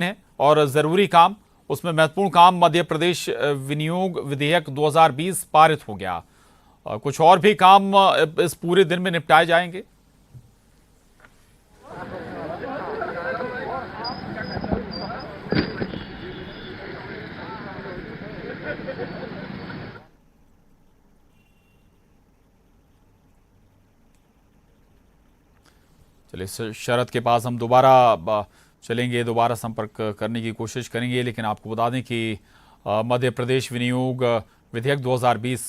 है और जरूरी काम, उसमें महत्वपूर्ण काम मध्य प्रदेश विनियोग विधेयक 2020 पारित हो गया। कुछ और भी काम इस पूरे दिन में निपटाए जाएंगे। चलिए शरद के पास हम दोबारा चलेंगे, दोबारा संपर्क करने की कोशिश करेंगे, लेकिन आपको बता दें कि मध्य प्रदेश विनियोग विधेयक 2020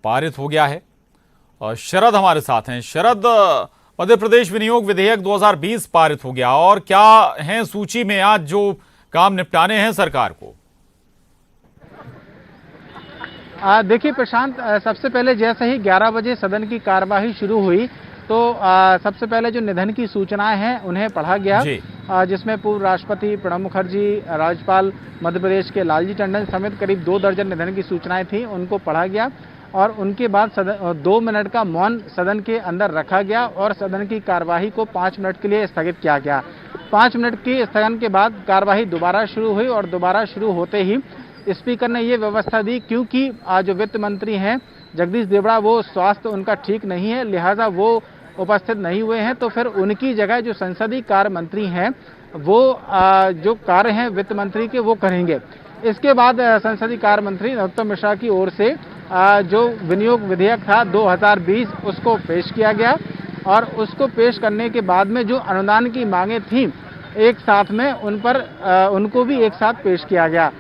पारित हो गया है। शरद हमारे साथ हैं। शरद, मध्य प्रदेश विनियोग विधेयक 2020 पारित हो गया और क्या हैं सूची में आज जो काम निपटाने हैं सरकार को? देखिए प्रशांत, सबसे पहले जैसे ही 11 बजे सदन की कार्यवाही शुरू हुई तो सबसे पहले जो निधन की सूचनाएं हैं उन्हें पढ़ा गया, जिसमें पूर्व राष्ट्रपति प्रणब मुखर्जी, राज्यपाल मध्य प्रदेश के लालजी टंडन समेत करीब 2 दर्जन निधन की सूचनाएं थी, उनको पढ़ा गया और उनके बाद 2 मिनट का मौन सदन के अंदर रखा गया और सदन की कार्यवाही को 5 मिनट के लिए स्थगित किया गया। 5 मिनट के स्थगन के बाद कार्यवाही दोबारा शुरू हुई और दोबारा शुरू होते ही स्पीकर ने ये व्यवस्था दी, क्योंकि जो वित्त मंत्री हैं जगदीश देवड़ा, वो स्वास्थ्य उनका ठीक नहीं है, लिहाजा वो उपस्थित नहीं हुए हैं, तो फिर उनकी जगह जो संसदीय कार्य मंत्री हैं वो जो कार्य हैं वित्त मंत्री के वो करेंगे। इसके बाद संसदीय कार्य मंत्री नरोत्तम मिश्रा की ओर से जो विनियोग विधेयक था 2020 उसको पेश किया गया और उसको पेश करने के बाद में जो अनुदान की मांगें थीं एक साथ में उनको भी एक साथ पेश किया गया।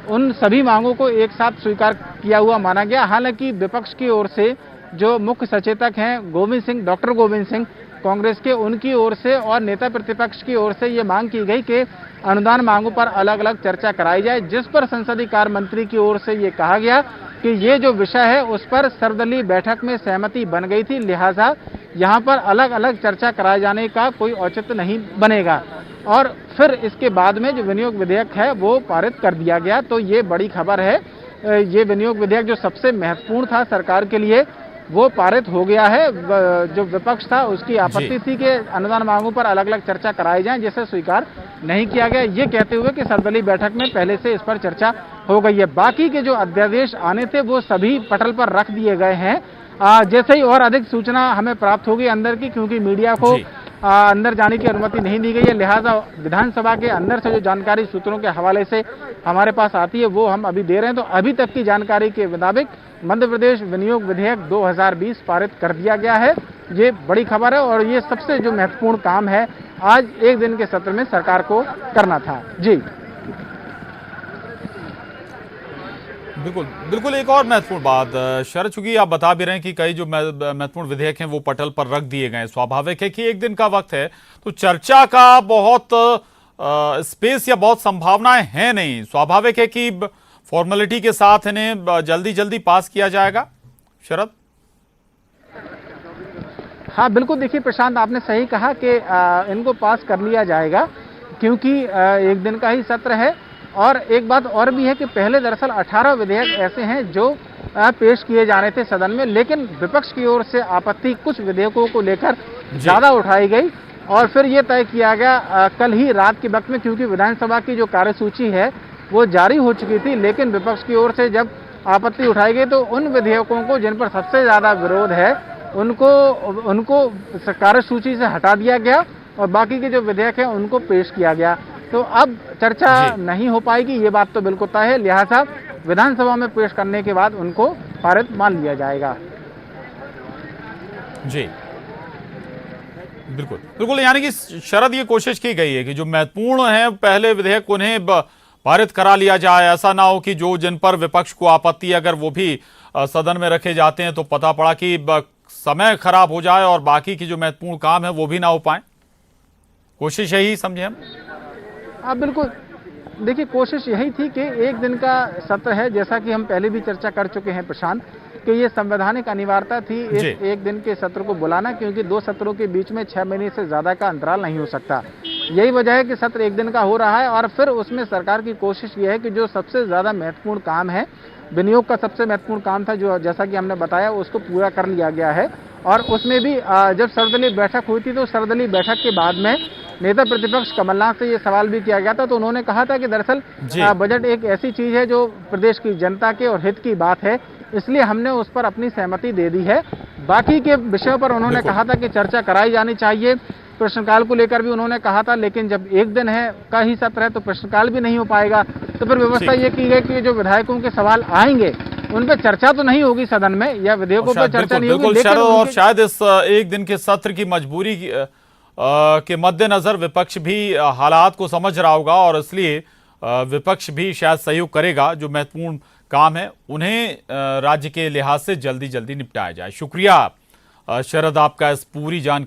उन सभी मांगों को एक साथ स्वीकार किया हुआ माना गया। हालांकि विपक्ष की ओर से जो मुख्य सचेतक हैं डॉक्टर गोविंद सिंह कांग्रेस के, उनकी ओर से और नेता प्रतिपक्ष की ओर से ये मांग की गई कि अनुदान मांगों पर अलग अलग चर्चा कराई जाए, जिस पर संसदीय कार्य मंत्री की ओर से ये कहा गया कि ये जो विषय है उस पर सर्वदलीय बैठक में सहमति बन गई थी, लिहाजा यहाँ पर अलग अलग चर्चा कराए जाने का कोई औचित्य नहीं बनेगा। और फिर इसके बाद में जो विनियोग विधेयक है वो पारित कर दिया गया। तो ये बड़ी खबर है, ये विनियोग विधेयक जो सबसे महत्वपूर्ण था सरकार के लिए वो पारित हो गया है। जो विपक्ष था उसकी आपत्ति थी कि अनुदान मांगों पर अलग अलग चर्चा कराई जाए, जिसे स्वीकार नहीं किया गया, ये कहते हुए कि सर्वदलीय बैठक में पहले से इस पर चर्चा हो गई है। बाकी के जो अध्यादेश आने थे वो सभी पटल पर रख दिए गए हैं। जैसे ही और अधिक सूचना हमें प्राप्त होगी अंदर की, क्योंकि मीडिया को अंदर जाने की अनुमति नहीं दी गई है, लिहाजा विधानसभा के अंदर से जो जानकारी सूत्रों के हवाले से हमारे पास आती है वो हम अभी दे रहे हैं। तो अभी तक की जानकारी के मुताबिक मध्य प्रदेश विनियोग विधेयक 2020 पारित कर दिया गया है। ये बड़ी खबर है और ये सबसे जो महत्वपूर्ण काम है आज एक दिन के सत्र में सरकार को करना था। जी बिल्कुल एक और महत्वपूर्ण बात शरद, चूंकि आप बता भी रहे हैं कि कई जो महत्वपूर्ण विधेयक हैं वो पटल पर रख दिए गए, स्वाभाविक है कि एक दिन का वक्त है तो चर्चा का बहुत स्पेस या बहुत संभावनाएं हैं नहीं, स्वाभाविक है कि फॉर्मेलिटी के साथ इन्हें जल्दी पास किया जाएगा। शरद? हाँ बिल्कुल, देखिए प्रशांत, आपने सही कहा कि इनको पास कर लिया जाएगा क्योंकि एक दिन का ही सत्र है। और एक बात और भी है कि पहले दरअसल 18 विधेयक ऐसे हैं जो पेश किए जाने थे सदन में, लेकिन विपक्ष की ओर से आपत्ति कुछ विधेयकों को लेकर ज्यादा उठाई गई और फिर ये तय किया गया कल ही रात के वक्त में, क्योंकि विधानसभा की जो कार्यसूची है वो जारी हो चुकी थी, लेकिन विपक्ष की ओर से जब आपत्ति उठाई गई तो उन विधेयकों को जिन पर सबसे ज्यादा विरोध है उनको कार्यसूची से हटा दिया गया और बाकी के जो विधेयक हैं उनको पेश किया गया। तो अब चर्चा नहीं हो पाएगी, ये बात तो बिल्कुल तय है, लिहाजा विधानसभा में पेश करने के बाद उनको पारित मान लिया जाएगा। जी बिल्कुल, यानी कि शरद ये कोशिश की गई है कि जो महत्वपूर्ण है पहले विधेयक उन्हें पारित करा लिया जाए, ऐसा ना हो कि जो जिन पर विपक्ष को आपत्ति अगर वो भी सदन में रखे जाते हैं तो पता पड़ा कि समय खराब हो जाए और बाकी की जो महत्वपूर्ण काम है वो भी ना हो पाए। कोशिश यही समझे हम? हाँ बिल्कुल, देखिए कोशिश यही थी कि एक दिन का सत्र है, जैसा कि हम पहले भी चर्चा कर चुके हैं प्रशांत, कि ये संवैधानिक अनिवार्यता थी एक दिन के सत्र को बुलाना, क्योंकि 2 सत्रों के बीच में 6 महीने से ज्यादा का अंतराल नहीं हो सकता। यही वजह है कि सत्र एक दिन का हो रहा है और फिर उसमें सरकार की कोशिश ये है कि जो सबसे ज्यादा महत्वपूर्ण काम है, विनियोग का सबसे महत्वपूर्ण काम था जो जैसा कि हमने बताया उसको पूरा कर लिया गया है। और उसमें भी जब सर्वदलीय बैठक हुई थी तो सर्वदलीय बैठक के बाद में नेता प्रतिपक्ष कमलनाथ से ये सवाल भी किया गया था, तो उन्होंने कहा था कि दरअसल बजट एक ऐसी चीज है जो प्रदेश की जनता के और हित की बात है, इसलिए हमने उस पर अपनी सहमति दे दी है। बाकी के विषयों पर उन्होंने कहा था कि चर्चा कराई जानी चाहिए। प्रश्नकाल को लेकर भी उन्होंने कहा था, लेकिन जब एक दिन है का ही सत्र है तो प्रश्नकाल भी नहीं हो पाएगा। तो फिर व्यवस्था ये की गई कि जो विधायकों के सवाल आएंगे उन पर चर्चा तो नहीं होगी सदन में, या विधेयकों पर चर्चा नहीं होगी, लेकिन और शायद इस एक दिन के सत्र की मजबूरी के मद्देनजर विपक्ष भी हालात को समझ रहा होगा और इसलिए विपक्ष भी शायद सहयोग करेगा। जो महत्वपूर्ण काम है उन्हें राज्य के लिहाज से जल्दी जल्दी निपटाया जाए। शुक्रिया शरद आपका इस पूरी जानकारी।